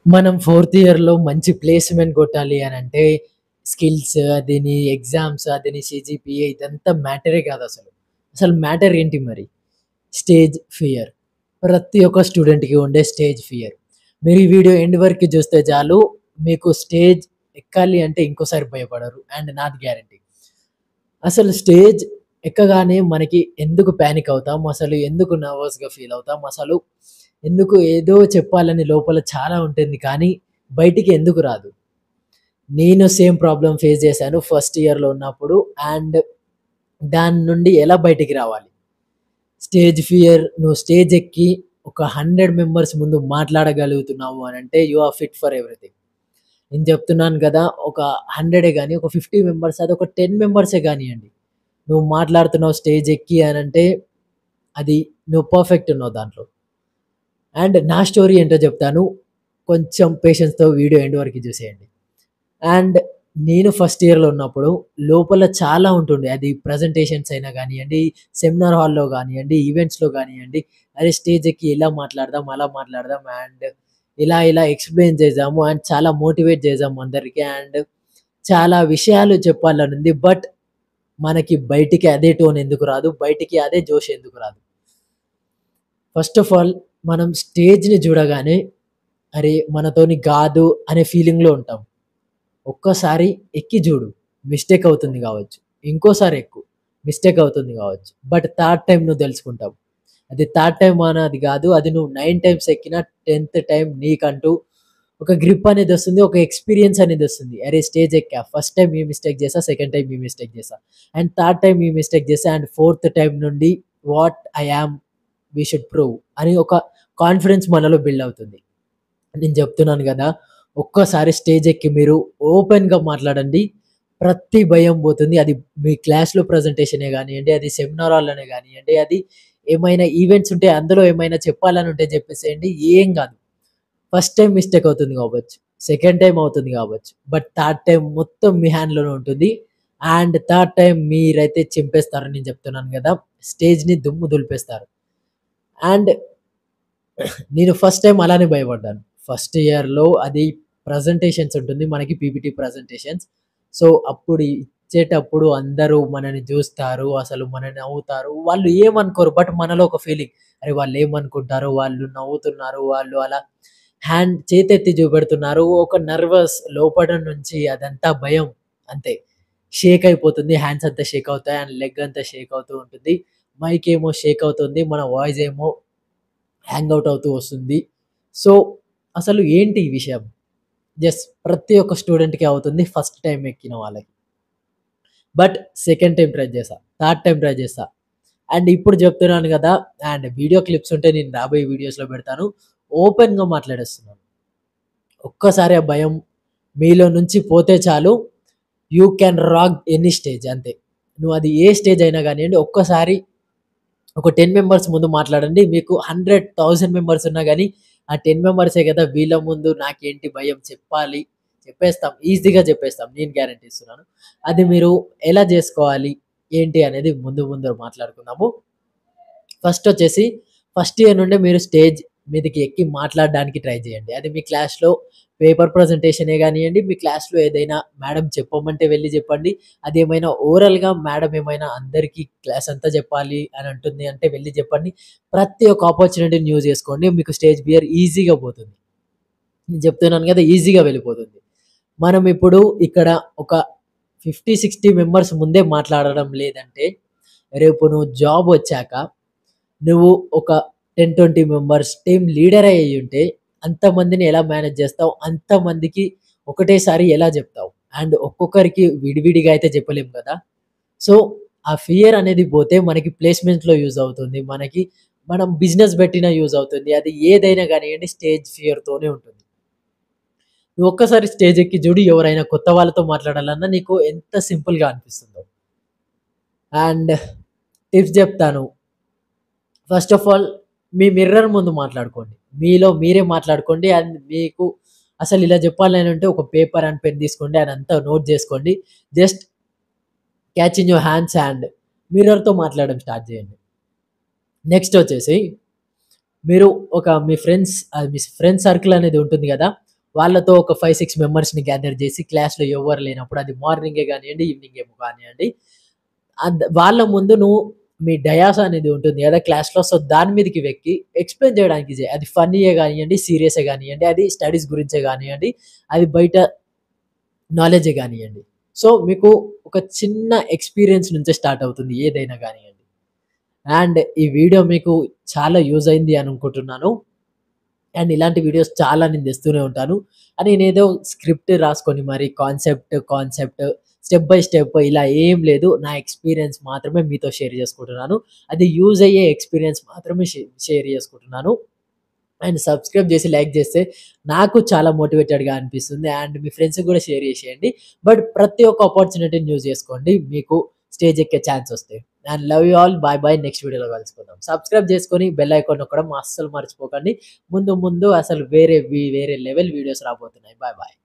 మనం ఫోర్త్ ఇయర్‌లో మంచి ప్లేస్‌మెంట్ కొట్టాలి అనంటే, స్కిల్స్ అదిని, ఎగ్జామ్స్ అదిని, సీజీపీఏ ఇదంతా మ్యాటరే కాదసలు. అసలు మ్యాటర్ ఏంటి మరి? Stage fear. ప్రతి ఒక్క స్టూడెంట్‌కి ఉండే స్టేజ్ ఫియర్. మీరు ఈ వీడియో ఎండ్ వరకు చూస్తే చాలు, మీకు స్టేజ్ ఎక్కాలి అంటే ఇంకోసారి భయపడరు. అండ్ నాది గ్యారంటీ. అసలు స్టేజ్ ఎక్కగానే మనకి ఎందుకు పానిక్ అవుతాం? అసలు ఎందుకు నర్వస్‌గా ఫీల్ అవుతాం? అసలు ఎందుకు ఏదో చెప్పాలని లోపల చాలా ఉంటుంది. కానీ బయటికి ఎందుకు రాదు? నేను సేమ్ ప్రాబ్లమ్ ఫేస్ చేశాను ఫస్ట్ ఇయర్‌లో ఉన్నప్పుడు. అండ్ దాని నుండి ఎలా బయటికి రావాలి? స్టేజ్ ఫియర్ నువ్వు స్టేజ్ ఎక్కి ఒక 100 మెంబర్స్ ముందు మాట్లాడగలుగుతున్నావు అనంటే you are fit for everything. నేను చెప్తున్నాను గదా! ఒక 100 గాని, ఒక 50 మెంబర్స్ అదొక 10 మెంబర్సే గానియండి. నువ్వు మాట్లాడుతున్నావు స్టేజ్ ఎక్కి అనంటే అది నువ్వు పర్ఫెక్ట్ ఉన్నావు దాంట్లో. అండ్ నా స్టోరీ ఏంటో చెప్తాను. కొంచెం పేషెన్స్‌తో వీడియో ఎండ్ వరకు చూసేయండి. అండ్ నేను ఫస్ట్ ఇయర్‌లో ఉన్నప్పుడు లోపల చాలా ఉంటుండే. అది ప్రెజెంటేషన్స్ అయినా గానియండి, సెమినార్ హాల్‌లో గానియండి, ఈవెంట్స్‌లో గానియండి, అరే! స్టేజ్ ఎక్కి ఇలా మాట్లాడదాం, అలా మాట్లాడదాం అండ్ ఇలా ఎక్స్‌ప్లెయిన్ చేద్దాము అండ్ చాలా మోటివేట్ చేద్దాం అందరికి అండ్ చాలా విషయాలు చెప్పాలనుంది. బట్ మనకి బయటికి అదే టోన్ ఎందుకు రాదు? బయటికి అదే జోష్ ఎందుకు రాదు? ఫస్ట్ ఆఫ్ ఆల్ మనం స్టేజ్‌ని చూడగానే అరే! మనతోని గాదు అనే ఫీలింగ్‌లో ఉంటాం. ఒక్కసారి ఎక్కి జూడు. మిస్టేక్ అవుతుంది గావచ్చు. ఇంకోసారి ఎక్కు. మిస్టేక్ అవుతుంది గావచ్చు. బట్ థర్డ్ టైమ్ నువ్వు దెలుసుకుంటావు. అది థర్డ్ టైమ్ అనేది గాదు. అది నువ్వు 9 టైమ్స్ ఎక్కినా 10థ్ టైమ్ నీకంటూ ఒక గ్రిప్ అనేదొస్తుంది. ఒక ఎక్స్‌పీరియన్స్ అనేదొస్తుంది. అరే! స్టేజ్ ఎక్కా. ఫస్ట్ టైమ్ ఈ మిస్టేక్ చేశా. సెకండ్ టైమ్ ఈ మిస్టేక్ చేశా. అండ్ థర్డ్ టైమ్ ఈ మిస్టేక్ చేశా. అండ్ ఫోర్త్ టైమ్ నుండి what I am we should prove అని ఒక కాన్ఫిడెన్స్ మనలో బిల్డ్ అవుతుంది. నేను చెప్తున్నాను గదా! ఒక్కసారి స్టేజ్ ఎక్కి మీరు ఓపెన్‌గా మాట్లాడండి. ప్రతి భయం పోతుంది. అది మీ క్లాస్‌లో ప్రెజెంటేషనే గానియండి, అది సెమినార్ హాల్‌లోనే గానియండి, అది ఏమైనా ఈవెంట్స్ ఉంటే అందులో ఏమైనా చెప్పాలని ఉంటే చెప్పేసేయండి. ఏం గాదు. ఫస్ట్ టైమ్ మిస్టేక్ అవుతుంది గావచ్చు. సెకండ్ టైమ్ అవుతుంది గావచ్చు. బట్ థర్డ్ టైమ్ మొత్తం మీ హ్యాండ్‌లోనే ఉంటుంది. అండ్ థర్డ్ టైమ్ మీరైతే చింపేస్తారని నేను చెప్తున్నాను గదా! స్టేజ్‌ని దుమ్ము దులిపేస్తారు. అండ్ నేను ఫస్ట్ టైమ్ అలానే భయపడ్డాను. ఫస్ట్ ఇయర్‌లో అది ప్రెజెంటేషన్స్ ఉంటుంది. మనకి పీపీటీ ప్రెజెంటేషన్స్. సో, అప్పుడు ఇచ్చేటప్పుడు అందరూ మనల్ని జూస్తారు. అసలు మనల్ని నవ్వుతారు. వాళ్ళు ఏమనుకోరు. బట్ మనలో ఒక ఫీలింగ్. అరే! వాళ్ళేమనుకుంటారో, వాళ్ళు నవ్వుతున్నారు. వాళ్ళు అలా చేతెత్తి చూపెడుతున్నారు. ఒక నర్వస్ లోపట నుంచి అదంతా భయం అంతే. షేక్ అయిపోతుంది. హ్యాండ్స్ అంతా షేక్ అవుతాయి. అండ్ లెగ్ అంతా షేక్ అవుతూ ఉంటుంది. మైక్ ఏమో షేక్ అవుతుంది. మన వాయిస్ ఏమో హ్యాంగ్ ఔట్ అవుతూ వస్తుంది. సో, అసలు ఏంటి ఈ విషయం? ప్రతి ఒక్క స్టూడెంట్‌కి అవుతుంది ఫస్ట్ టైమ్ ఎక్కిన వాళ్ళకి. బట్ సెకండ్ టైమ్ ట్రై చేశా. థర్డ్ టైమ్ ట్రై చేశా. అండ్ ఇప్పుడు చెప్తున్నాను గదా! అండ్ వీడియో క్లిప్స్ ఉంటే నేను రాబోయే వీడియోస్‌లో పెడతాను. ఓపెన్‌గా మాట్లాడేస్తున్నాను. ఒక్కసారి ఆ భయం మీలో నుంచి పోతే చాలు you can rock any stage అంతే. నువ్వు అది ఏ స్టేజ్ అయినా గానియండి ఒక్కసారి ఒక 10 మెంబర్స్ ముందు మాట్లాడండి. మీకు 100, 1000 మెంబర్స్ ఉన్నా గాని, ఆ 10 మెంబర్సే గదా! వీళ్ళ ముందు నాకేంటి భయం చెప్పాలి. చెప్పేస్తాం. ఈజీగా చెప్పేస్తాం. నేను గ్యారంటీ ఇస్తున్నాను. అది మీరు ఎలా జేసుకోవాలి? ఏంటి అనేది ముందు మాట్లాడుకుందాము. ఫస్టొచ్చేసి ఫస్ట్ ఇయర్ నుండే మీరు స్టేజ్ మీదకి ఎక్కి మాట్లాడడానికి ట్రై చేయండి. అది మీ క్లాస్‌లో పేపర్ ప్రజెంటేషనే గానియండి, మీ క్లాస్‌లో ఏదైనా మేడం చెప్పమంటే వెళ్లి చెప్పండి. అదేమైనా ఓరల్‌గా మేడం ఏమైనా అందరికీ క్లాస్ అంతా చెప్పాలి అని అంటుంది అంటే వెళ్లి చెప్పండి. ప్రతి ఒక్క ఆపర్చునిటీని యూజ్ చేసుకోండి. మీకు స్టేజ్ ఫియర్ ఈజీగా పోతుంది. నేను చెప్తున్నాను గదా! ఈజీగా వెళ్ళిపోతుంది. మనం ఇప్పుడు ఇక్కడ ఒక 50, 60 మెంబర్స్ ముందే మాట్లాడడం లేదంటే, రేపు నువ్వు జాబొచ్చాక నువ్వు ఒక 10, 20 మెంబర్స్ టీమ్ లీడరే అయ్యుంటే, అంతమందిని ఎలా మేనేజ్ జేస్తావు? అంతమందికి ఒకటేసారి ఎలా జెప్తావు? అండ్ ఒక్కొక్కరికి విడివిడిగా అయితే చెప్పలేం గదా! సో, ఆ ఫియర్ అనేది పోతే మనకి ప్లేస్‌మెంట్స్‌లో యూజ్ అవుతుంది. మనం బిజినెస్ బెట్టినా యూజ్ అవుతుంది. అది ఏదైనా గానియండి స్టేజ్ ఫియర్‌తోనే ఉంటుంది. నువ్వు ఒక్కసారి స్టేజ్ ఎక్కి జూడు ఎవరైనా కొత్త వాళ్ళతో మాట్లాడాలన్నా నీకు ఎంత సింపుల్‌గా అనిపిస్తుందో. అండ్ టిప్స్ జెప్తాను. First of all me mirror ముందు మాట్లాడుకోండి. మీలో మీరే మాట్లాడుకోండి. అండ్ మీకు అసలు ఇలా చెప్పాలనంటే ఒక పేపర్ అండ్ పెన్ తీసుకోండి. అదంతా నోట్ జేసుకోండి. Just catch in your hands and మిర్రర్‌తో మాట్లాడడం స్టార్ట్ జేయండి. నెక్స్ట్ వచ్చేసి మీరు ఒక మీ ఫ్రెండ్స్ సర్కిల్ అనేది ఉంటుంది గదా! వాళ్ళతో ఒక 5, 6 మెంబర్స్‌ని గ్యాదర్ చేసి క్లాస్‌లో ఎవ్వరు లేనప్పుడు అది మార్నింగే గానియండి, ఈవినింగ్ ఏమో కానియండి. వాళ్ళ ముందు నువ్వు మీ డయాస్ అనేది ఉంటుంది గదా! క్లాస్‌లో. సో, దాని మీదకి వెక్కి ఎక్స్‌ప్లెయిన్ చేయడానికి అది ఫన్నీయే గానియండి, సీరియసే గానియండి, అది స్టడీస్ గురించే గానియండి, అది బయట నాలెడ్జే గానియండి. సో, మీకు ఒక చిన్న ఎక్స్‌పీరియన్స్ నుంచే స్టార్ట్ అవుతుంది ఏదైనా గానియండి. అండ్ ఈ వీడియో మీకు చాలా యూజ్ అయింది అని అనుకుంటున్నాను. అండ్ ఇలాంటి వీడియోస్ చాలా నేను తెస్తూనే ఉంటాను. అని నేనేదో స్క్రిప్ట్ రాసుకొని మరి కాన్సెప్ట్ స్టెప్ బై స్టెప్ ఇలా ఏం లేదు. నా ఎక్స్‌పీరియన్స్ మాత్రమే మీతో షేర్ చేసుకుంటున్నాను. అది యూజ్ అయ్యే ఎక్స్‌పీరియన్స్ మాత్రమే షేర్ చేసుకుంటున్నాను. అండ్ సబ్స్క్రైబ్ చేసి లైక్ చేస్తే నాకు చాలా మోటివేటెడ్‌గా అనిపిస్తుంది. అండ్ మీ ఫ్రెండ్స్‌కి కూడా షేర్ చేసేయండి. బట్ ప్రతి ఒక్క ఆపర్చునిటీని యూజ్ చేసుకోండి. మీకు స్టేజ్ ఎక్కే ఛాన్స్ వస్తాయి. And love you all. Bye bye. Next వీడియోలో కలుసుకుందాం. సబ్స్క్రైబ్ చేసుకొని బెల్ ఐకాన్ నొక్కడం అస్సలు మర్చిపోకండి. ముందు ముందు అసలు వేరే లెవెల్ వీడియోస్ రాబోతున్నాయి. బాయ్ బాయ్.